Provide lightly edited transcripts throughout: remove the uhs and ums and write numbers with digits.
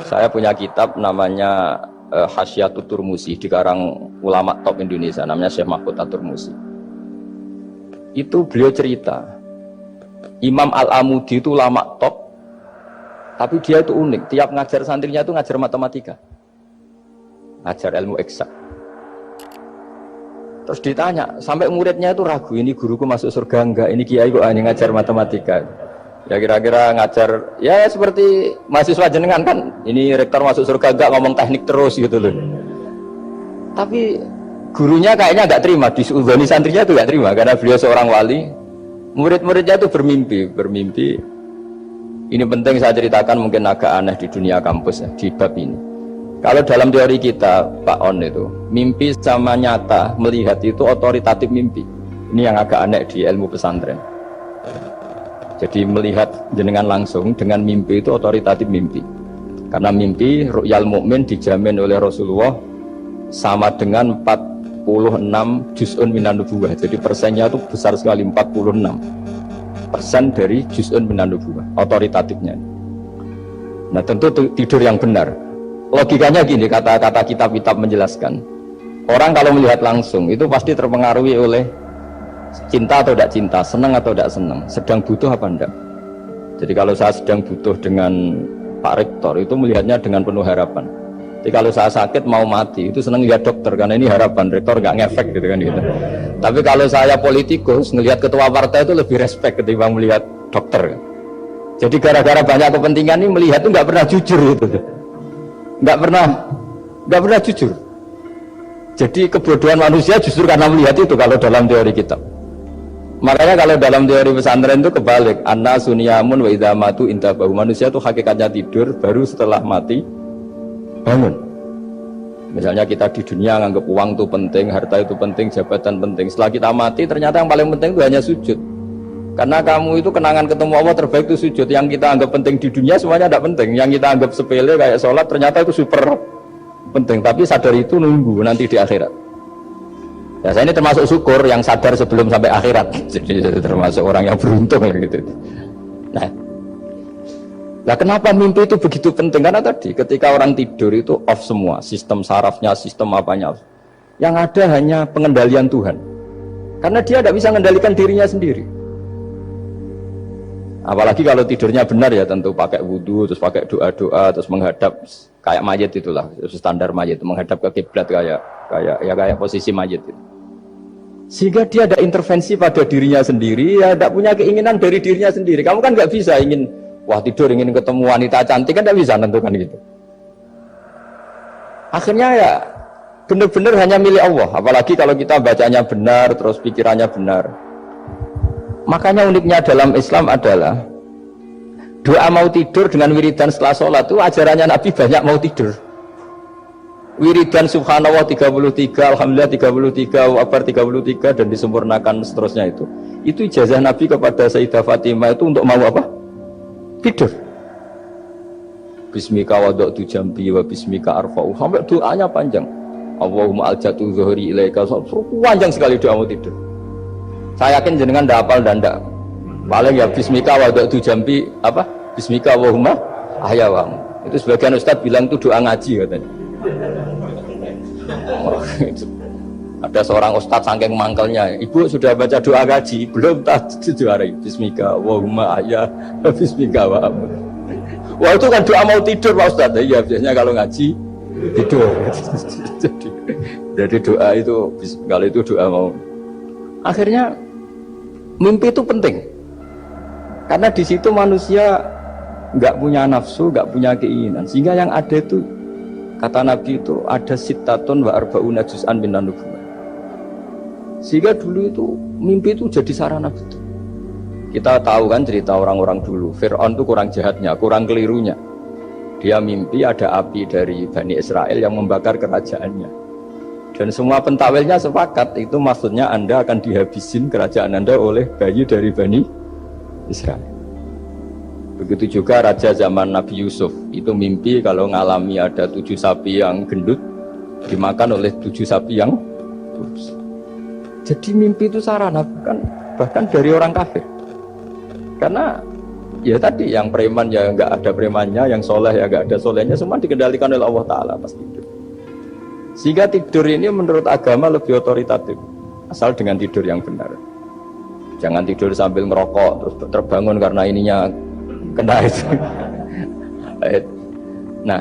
Saya punya kitab namanya Hasyiatut Turmusi, dikarang ulama top Indonesia, namanya Syekh Mahfud At-Turmusi. Itu beliau cerita, Imam Al-Amudi itu ulama top, tapi dia itu unik. Tiap ngajar santrinya itu ngajar matematika, ngajar ilmu eksak. Terus ditanya, sampai muridnya itu ragu, ini guruku masuk surga enggak, ini kiai kok hanya ngajar matematika. Ya kira-kira ngajar, ya seperti mahasiswa jenengan kan, ini rektor masuk surga enggak, ngomong teknik terus gitu loh. Tapi gurunya kayaknya enggak terima, diuzoni santrinya itu enggak terima, karena beliau seorang wali. Murid-muridnya itu bermimpi. Ini penting saya ceritakan, mungkin agak aneh di dunia kampus ya, di bab ini. Kalau dalam teori kita, Pak On itu, mimpi sama nyata, melihat itu otoritatif mimpi. Ini yang agak aneh di ilmu pesantren. Jadi melihat jenengan langsung dengan mimpi itu otoritatif mimpi. Karena mimpi, ru'yal mukmin dijamin oleh Rasulullah sama dengan 46 juz'un minan nubuwah. Jadi persennya itu besar sekali, 46% dari juz'un minan nubuwah, otoritatifnya. Nah tentu tidur yang benar. Logikanya gini, kata-kata kitab-kitab menjelaskan, orang kalau melihat langsung itu pasti terpengaruhi oleh cinta atau tidak cinta, senang atau tidak senang, sedang butuh apa enggak. Jadi kalau saya sedang butuh dengan Pak Rektor, itu melihatnya dengan penuh harapan. Jadi kalau saya sakit mau mati, itu senang lihat dokter, karena ini harapan, Rektor nggak ngefek gitu kan gitu. Tapi kalau saya politikus, ngelihat ketua partai itu lebih respect ketimbang melihat dokter. Jadi gara-gara banyak kepentingan ini melihat itu nggak pernah jujur gitu. Nggak pernah jujur. Jadi kebodohan manusia justru karena melihat itu kalau dalam teori kitab. Makanya kalau dalam teori pesantren itu kebalik, anna sunyamun wa idza matu intabahu. Manusia itu hakikatnya tidur, baru setelah mati bangun. Misalnya kita di dunia nganggap uang itu penting, harta itu penting, jabatan penting. Setelah kita mati ternyata yang paling penting itu hanya sujud. Karena kamu itu kenangan ketemu Allah terbaik itu sujud. Yang kita anggap penting di dunia semuanya tidak penting. Yang kita anggap sepele kayak sholat ternyata itu super penting. Tapi sadar itu nunggu nanti di akhirat. Ya saya ini termasuk syukur yang sadar sebelum sampai akhirat. Jadi termasuk orang yang beruntung gitu. Nah kenapa mimpi itu begitu penting? Karena tadi ketika orang tidur itu off semua, sistem sarafnya, sistem apanya. Yang ada hanya pengendalian Tuhan. Karena dia tidak bisa mengendalikan dirinya sendiri. Apalagi kalau tidurnya benar ya tentu pakai wudhu, terus pakai doa-doa, terus menghadap kayak mayit itulah, standar mayit, menghadap ke kiblat kayak posisi mayit itu. Sehingga dia ada intervensi pada dirinya sendiri, ya tidak punya keinginan dari dirinya sendiri. Kamu kan nggak bisa ingin, wah tidur ingin ketemu wanita cantik kan tidak bisa tentukan gitu. Akhirnya ya benar-benar hanya milik Allah. Apalagi kalau kita bacanya benar, terus pikirannya benar. Makanya uniknya dalam Islam adalah doa mau tidur dengan wiridan setelah sholat itu ajarannya Nabi banyak mau tidur. Wiridan subhanallah 33, alhamdulillah 33, wabar 33 dan disempurnakan seterusnya itu. Itu ijazah Nabi kepada Sayyidah Fatimah itu untuk mau apa? Tidur. Bismika wada'tu jambi wa bismika arfa'u. Sampai doanya panjang. Allahumma aljatu zuhri ilaika. Panjang sekali doa mau tidur. Saya yakin jenengan ndak hafal dan ndak. Paling ya bismika wada'tu jambi apa? Bismika Allahumma ahyawamu. Itu sebagian ustaz bilang itu doa ngaji katanya. Ada seorang ustaz saking mangkelnya, ibu sudah baca doa ngaji belum? Tak juara bismika Allahumma ahya bismika wa amu. Wah itu kan doa mau tidur Pak Ustaz. Iya biasanya kalau ngaji tidur. jadi doa itu kalau itu doa mau. Akhirnya mimpi itu penting karena di situ manusia nggak punya nafsu, nggak punya keinginan, sehingga yang ada itu kata Nabi itu ada sittatun wa arba'una juz'an minan nubuwwah. Sehingga dulu itu mimpi itu jadi sarana betul. Kita tahu kan cerita orang-orang dulu, Fir'aun itu kurang jahatnya, kurang kelirunya. Dia mimpi ada api dari Bani Israel yang membakar kerajaannya. Dan semua pentawilnya sepakat itu maksudnya Anda akan dihabisin kerajaan Anda oleh bayi dari Bani Israel. Begitu juga raja zaman Nabi Yusuf itu mimpi kalau ngalami ada 7 sapi yang gendut dimakan oleh 7 sapi yang kurus. Jadi mimpi itu sarana bahkan dari orang kafir. Karena Ya tadi yang preman ya nggak ada premannya, yang soleh ya nggak ada solehnya, semua dikendalikan oleh Allah Ta'ala pas tidur. Sehingga tidur ini menurut agama lebih otoritatif, asal dengan tidur yang benar. Jangan tidur sambil ngerokok terus terbangun karena ininya kena itu. Nah,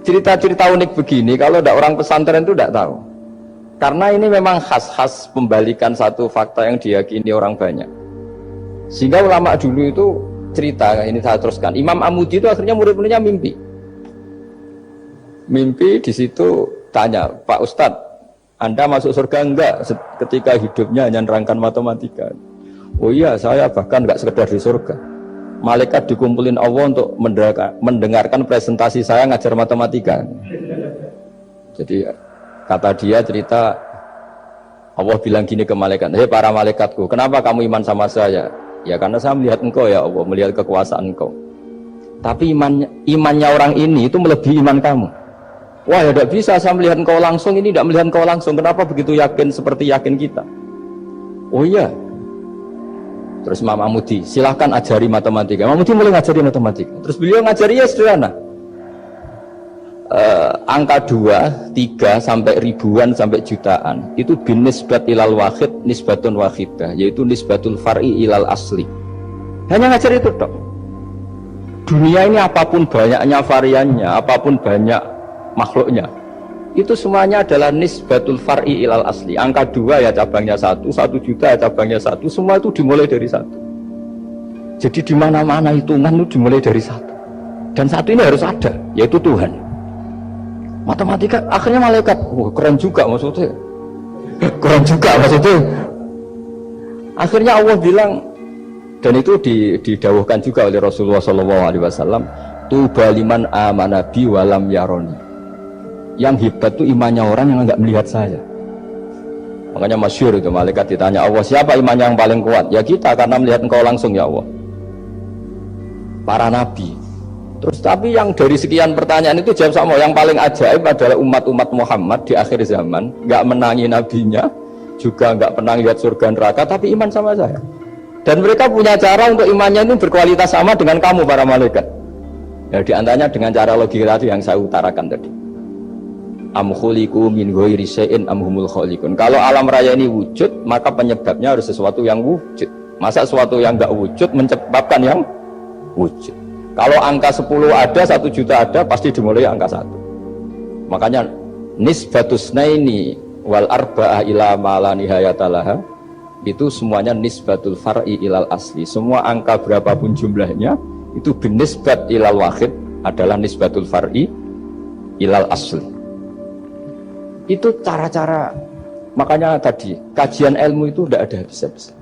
cerita-cerita unik begini kalau tidak orang pesantren itu tidak tahu. Karena ini memang khas pembalikan satu fakta yang diyakini orang banyak. Sehingga ulama dulu itu cerita, ini saya teruskan. Imam Amudi itu akhirnya murid-muridnya mimpi. Mimpi di situ tanya, Pak Ustadz, Anda masuk surga enggak ketika hidupnya hanya nerangkan matematika? Oh iya, saya bahkan enggak sekedar di surga. Malaikat dikumpulin Allah untuk mendengarkan presentasi saya ngajar matematika. Jadi kata dia cerita, Allah bilang gini ke malaikat, hei para malaikatku, kenapa kamu iman sama saya? Ya karena saya melihat engkau ya Allah, melihat kekuasaan engkau. Tapi imannya orang ini itu melebihi iman kamu. Wah ya tidak bisa saya melihat engkau langsung, ini tidak melihat engkau langsung. Kenapa begitu yakin seperti yakin kita? Oh iya. Terus Imam Amudi, silahkan ajari matematika. Imam Amudi mulai ngajari matematika. Terus beliau ngajari ya sederhana. Angka 2, 3 sampai ribuan sampai jutaan itu bin nisbat ilal wahid nisbatun wahidah, yaitu nisbatul far'i ilal asli. Hanya ngajar itu dok. Dunia ini apapun banyaknya variannya, apapun banyak makhluknya, itu semuanya adalah nisbatul far'i ilal asli. Angka 2 ya cabangnya 1, 1 juta ya cabangnya 1, semua itu dimulai dari 1. Jadi di mana-mana hitungan itu dimulai dari 1. Dan 1 ini harus ada, yaitu Tuhan. Matematika akhirnya malaikat, keren juga maksudnya. Keren juga maksudnya. Akhirnya Allah bilang, dan itu didawuhkan juga oleh Rasulullah SAW, tuba liman amana bi walam yaroni. Yang hebat itu imannya orang yang enggak melihat saya. Makanya masyhur itu, malaikat ditanya Allah, siapa imannya yang paling kuat? Ya kita, karena melihat engkau langsung ya Allah. Para nabi. Terus tapi yang dari sekian pertanyaan itu jawab sama, yang paling ajaib adalah umat-umat Muhammad di akhir zaman, nggak menangi nabinya, juga nggak pernah lihat surga neraka, tapi iman sama saya. Dan mereka punya cara untuk imannya itu berkualitas sama dengan kamu para malaikat. Ya diantaranya dengan cara logika tadi yang saya utarakan tadi. Am khuliqu min ghairi syai'in am humul khaliqun. Kalau alam raya ini wujud, maka penyebabnya harus sesuatu yang wujud. Masa sesuatu yang nggak wujud menyebabkan yang wujud? Kalau angka 10 ada, 1 juta ada, pasti dimulai angka 1. Makanya nisbatus naini wal arba'ah ila ma la nihayatalaha, itu semuanya nisbatul far'i ilal asli. Semua angka berapapun jumlahnya itu binisbat ilal wahid adalah nisbatul far'i ilal asli. Itu cara-cara, makanya tadi kajian ilmu itu tidak ada habis-habis.